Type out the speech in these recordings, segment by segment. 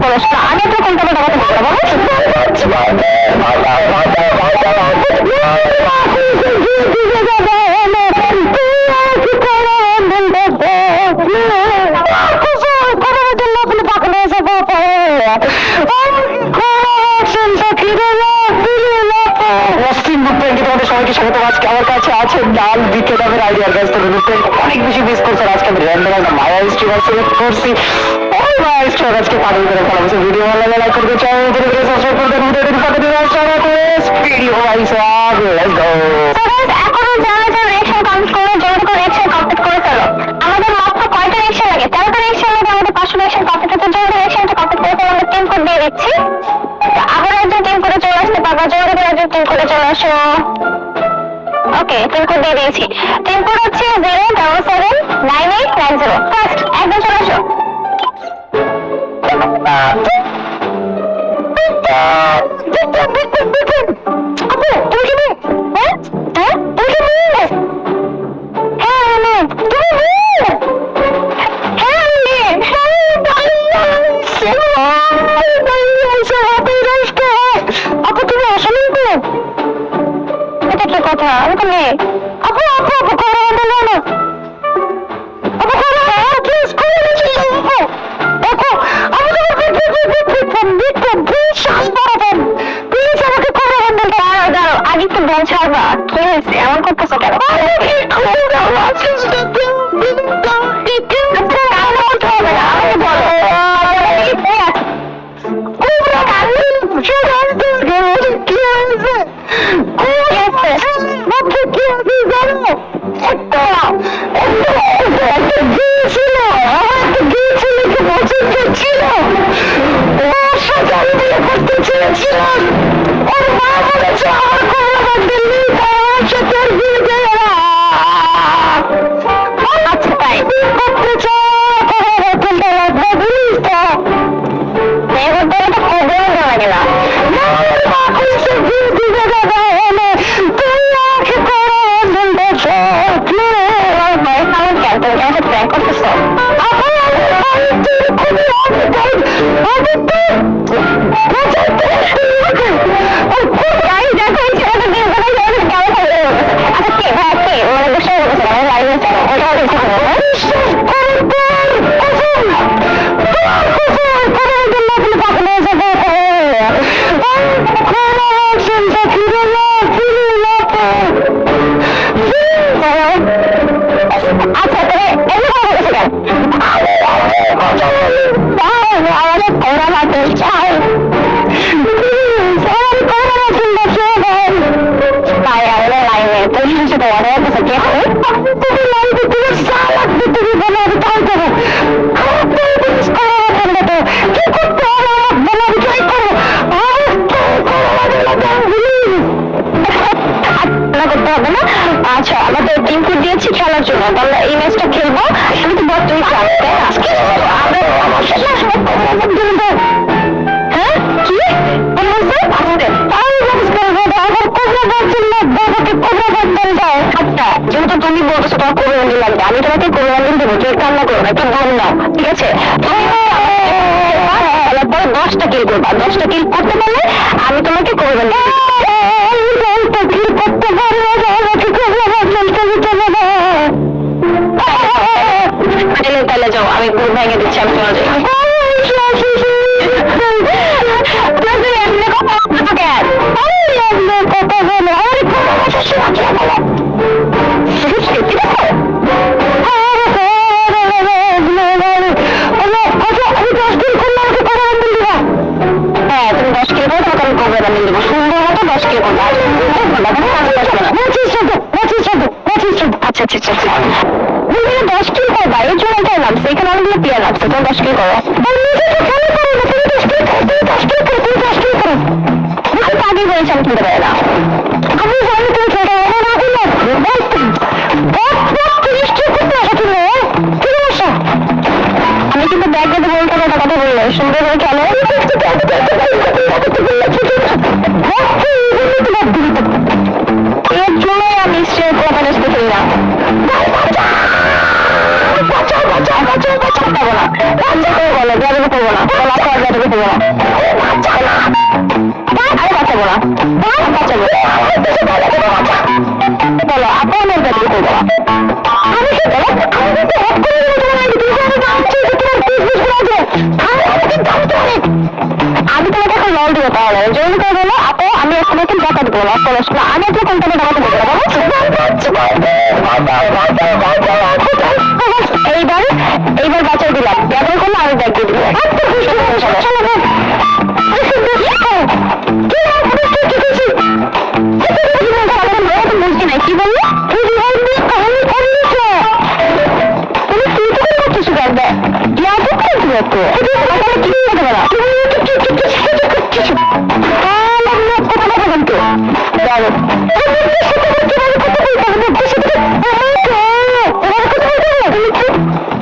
বলো না, আগে তো কোনটা কথা বলো সবাইকে স্বাগত। আজকে আমার কাছে আছে ডাল বিকে দামের আইডিয়া গাছ, তো অনেক বেশি মিস করছেন। আজকে আমি র্যান্ডম একটা মায়া স্ট্রিমার সিলেক্ট করছি। ওই মায়া স্ট্রিমার আজকে পাগল করে ফেলাবো। ভিডিও ভালো লাগলে লাইক করতে চাই, সাবস্ক্রাইব করতে ভিডিওটি পাঠিয়ে দিন। Video wise let's go. এখন যারা যারা রিঅ্যাকশন কমপ্লিট করে জলদি করে রিঅ্যাকশন কমপ্লিট করে ফেলো। আমাদের মাত্র কয়টা রিঅ্যাকশন লাগে? 13টা রিঅ্যাকশন লাগে। আমাদের 500 রিঅ্যাকশন কমপ্লিট হতে জলদি রিঅ্যাকশনটা কমপ্লিট করে ফেলো। আমরা টিম কোড দিয়ে দিচ্ছি। আবার একজন টিম করে চলে আসতে পারবা। জলদি করে একজন টিম করে চলে আসো। ওকে, টিম কোড দিয়ে দিয়েছি। টিম কোড হচ্ছে 0779890। ফার্স্ট একদম চলে আসো। আপু তুমি কি মেয়ে? হ্যাঁ হ্যাঁ তুমি কি মেয়ে? হ্যাঁ আমি মেয়ে। তুমি মেয়ে? হ্যাঁ আমি মেয়ে। আপু তুমি আসলেই মেয়ে? এটা কি কথা? আমি তো মেয়ে। আপু আপু আপু করে বলো না। আপু করে প্লিজ করে দিও। আপু আমি তোমার বিশ্বাস করেন। প্লিজ আমাকে করে বন্ধ দাও। দাও আগে তো বল ছাড়বা। কি হয়েছে? এমন করতেছো কেন? আচ্ছা আমাদের টিম কোড দিয়েছি খেলার জন্য। তাহলে এই ম্যাচটা খেলবো। আমি তো বর্তমানে হ্যাঁ কি আচ্ছা, যেহেতু তুমি বলতেছো তোমার কোরবানি লাগবে, আমি তোমাকে কোরবানি দেবো। তুমি কান্না করো না, একটু ধান নাও, ঠিক আছে? 10টা কিল করবা। 10টা কিল করতে পারলে আমি তোমাকে কোরবানি করতে পারবো। তাহলে যাও, আমি ঘুম ভেঙে দিচ্ছি। আমি চলে যাই। হ্যাঁ তুমি 10 কিলো করে তোমাকে আমি করবে আমি দেবো। সুন্দর মতো 10 কিলো করবো। আচ্ছা আচ্ছা আচ্ছা 10 কিলো করবা। এর জন্য তো নামছে এখানে অনেকগুলো প্লেয়ার নামছে। তুমি 10 কিলো করো। আগে বলেছি আমি খেলতে পারি না। আমি জানি তুমি খেলতে পারো না। আমি কিন্তু ব্যাগে বলতে কথা বললে সুন্দর করে খেলো। এর জন্য আমি কোপারেস্টে খেলি না। বলো যাবে করবো না। এখন লল দিব তাহলে জয়েন করে বলো আপু আমি আপনাকে টাকা দেবো না না আমি আপনার কোম্পানি টাকা দেবো এইবার এইবার বাঁচাই দিলাম ব্যবহার করলে আমি ব্যাগ দিয়ে দিবো বুঝছি না কি বললো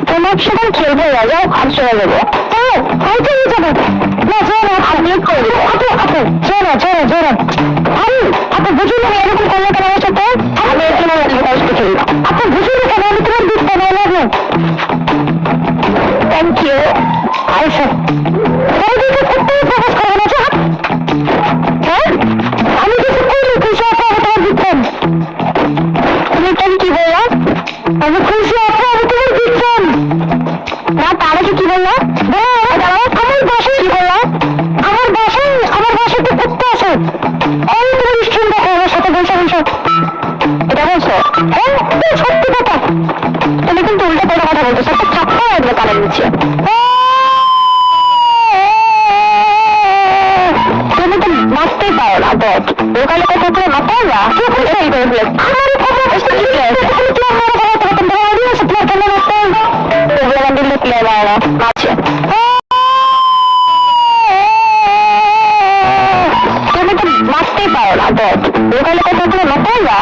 তোমার সেখানে খেলবো যাও আমি চলে যাবো যাবো না যাবো আমি করে দেবো আপু আপু জোরা জোরা জোরা আপু বুঝুন না এরকম করলে কেন আমার সাথে আমি এখানে খেলি আপু বুঝুন না কেন আমি তোমার দিক পাবো লাগলো থ্যাংক ইউ আচ্ছা প্রপোজ করবো না হ্যাঁ আমি কিছু করি খুশি আপু আমি তোমার দিচ্ছেন তুমি কেন কি বললাম আমি খুশি আপু আমি তোমার দিচ্ছেন না তার আগে কি বললো আমার বাসায় কি বললো আমার বাসায় তো কুত্তা আছে আমি তোমার স্ট্রিম দেখো আমার সাথে বলছো এটা বলছো হ্যাঁ সত্যি কথা তুমি কিন্তু উল্টো পাল্টা কথা বলছো একটা থাপ্পা আসবে কানের নিচে তুমি তো মারতেই পারো না দেখ লোকালে কথা করে মাথায় না আমার কথা বুঝতে কি আছে তুমি তো মারতেই পারো না দেখ লোকালে কথা করে মাথায় না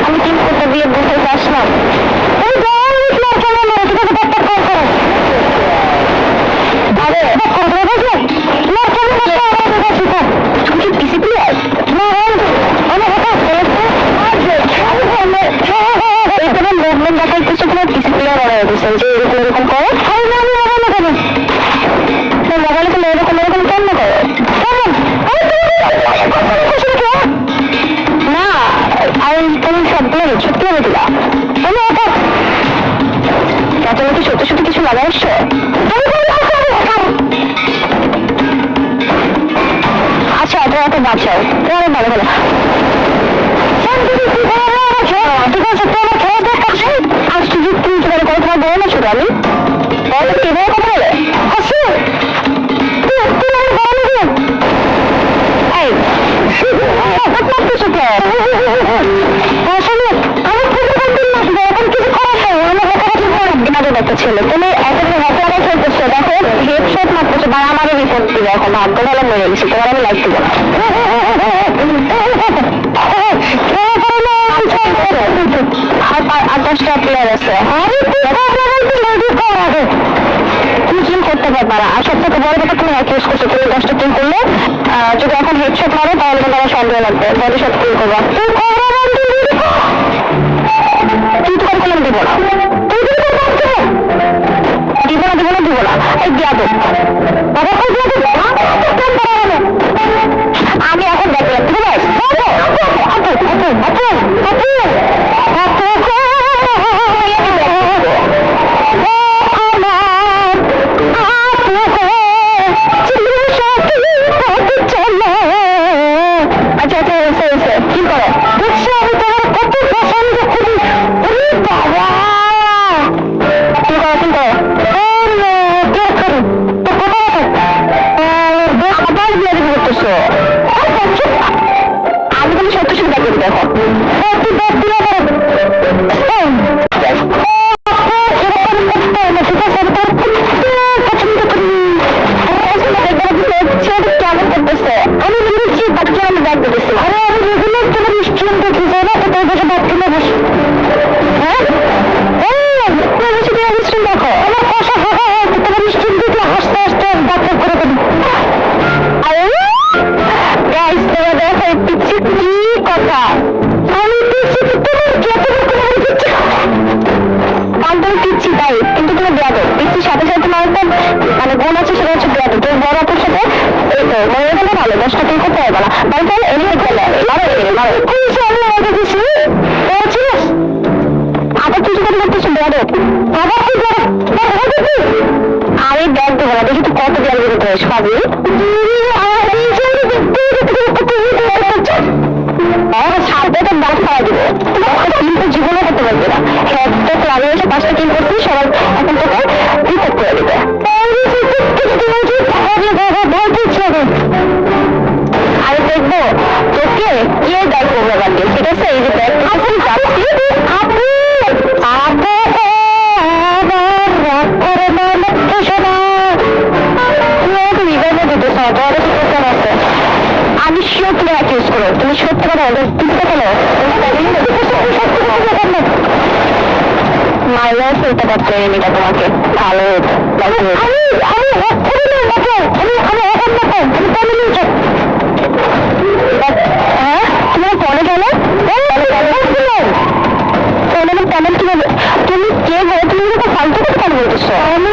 আমি চিন্তা করতে দিয়ে বসে আসলাম মুভমেন্ট দেখার কিছু তোমার ডিসিপ্লিন হয়ে গেছে যে এরকম এরকম করো মোবাইলে তুমি এরকম এরকম কেন করো না আর তুমি সব বলে সত্যি বলে দিলা তুমি কি সত্যি সত্যি কিছু লাগা আসছো আচ্ছা তোমাকে বাঁচাও তোমার ভালো ভালো ঠিক আছে তোমার খেলা দেখাচ্ছি আজ সুযোগ তুমি তোমার কথা বলো না ছোট আমি এভাবে কথা বলে আসো একটা ছেলে তুমি একেবারে হকারে খেলতেছো দেখো হেডশট মারতেছো বা আমারও রিপোর্ট দিবে এখন ভাগ্য ভালো মরে গেছে তোমার আমি লাইক দিব আর 10টা প্লেয়ার আছে তুমি কিল করতে পারবা না আর সব থেকে বড় কথা তুমি হ্যাক ইউজ করছো তুমি 10টা কিল করলে যদি এখন হেডশট মারো তাহলে কিন্তু আমার সন্দেহ লাগবে বডি শট কিল করবা তুই তো করলাম দিব না দিব না এই দিয়া দো বাবা কই দিয়া দো তো মনে হচ্ছে ভালো 10টা কিল করতে পারবে না মানে তাহলে এলিমিনেট করলে আবার কিছু করে করতেছি বড় আরে ব্যাগ দেবো না দেখি তুই কত ব্যাগ বেরোতে হয়েছে পাবি সাথে তো ব্যাগ খাওয়া দিব কিন্তু জীবনে করতে পারবে না একটা ক্লাবে এসে 5টা কিল করছি সবাই এখন তোকে রিপোর্ট করে দেবে আরে দেখবো তোকে কে ব্যাগ করবে বাকি ঠিক আছে এই যে ব্যাগ আপনি যাচ্ছি আপনি আমি শিওর তুমি এক ইউজ করো তুমি সত্যি কথা বলো বুঝতে পেলো মাইনাস হইতে পারতো এমনিটা তোমাকে ভালো হতো হ্যাঁ তোমার ফোনে গেলে ফোনে পেমেন্ট কিভাবে তুমি কে বলো তুমি তো ফালতু কথা কেন বলতেছো আমি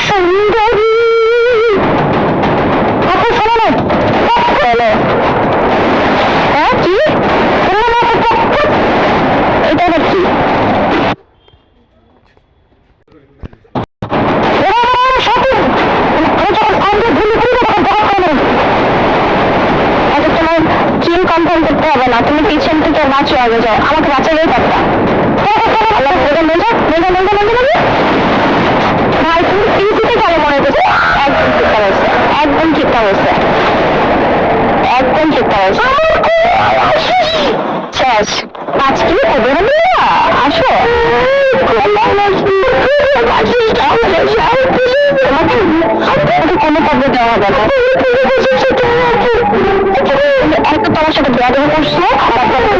সুন্দরী আপনি শোনো না বলো হ্যাঁ কি এটা আবার কি কনফার্ম করতে হবে না তুমি পিছন থেকে বাঁচো আগে যাও আমাকে বাঁচালেই পারতা ভাই তুমি পিসিতে খেলে মনে করছো একদম ঠিকঠাক হয়েছে একদম ঠিকঠাক হয়েছে শেষ 5 কিলো করবে না আসো তোমাকে কোনো খবর দেওয়া হবে না একটা তোমার সাথে বেয়াদবি করছো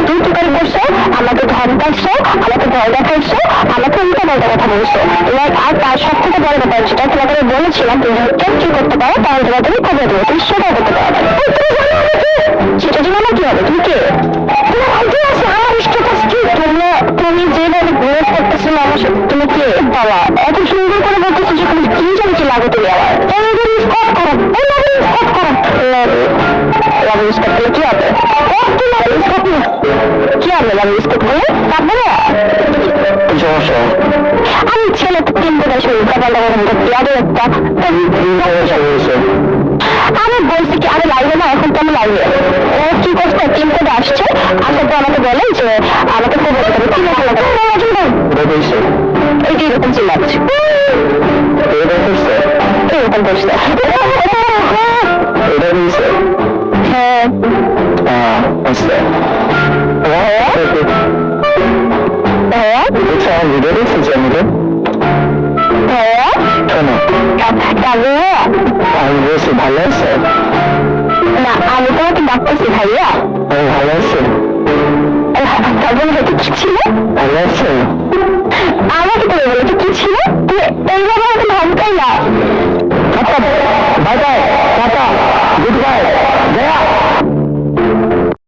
দুই টুকারি করছো আমাকে ধমকাইছো আমাকে ভয় দেখাইছো আমাকে উল্টা পাল্টা কথা বলছো এবার আর তার সব থেকে বড় ব্যাপার যেটা তোমাকে বলেছিলাম তুমি কেউ কি করতে পারো তাহলে তোমার তুমি খবর দেবো তুমি সেটাও করতে পারো সেটা জন্য আমার কি হবে তুমি কে তুমি যেভাবে গ্রোথ করতেছিল আমার সাথে তুমি কে বাবা এত সুন্দর করে বলতেছো যে তুমি কি জানছি লাগো তুমি আবার কি হবে কি হবে আমি ছেলে কিনতে গেছি আমি বলছি কি আমি লাইভে না এখন তো আমি লাইভে ও কি করছে টিম কোড আসছে আসার পর আমাকে বলে যে আমাকে খুব বলতে হবে কি এই যে এরকম চিল্লাচ্ছে এরকম করছে হ্যাঁ ভিডিও দেখছি আমি আমি বলছি ভালো আছে না আমি তোমাকে ডাকতেছি ভাইয়া ভালো আছে তারপরে হয়তো কি ছিল ভালো আছে আমাকে তুমি বলো কি ছিল এইভাবে আমাকে ধমকাই না আচ্ছা বাই বাই টাটা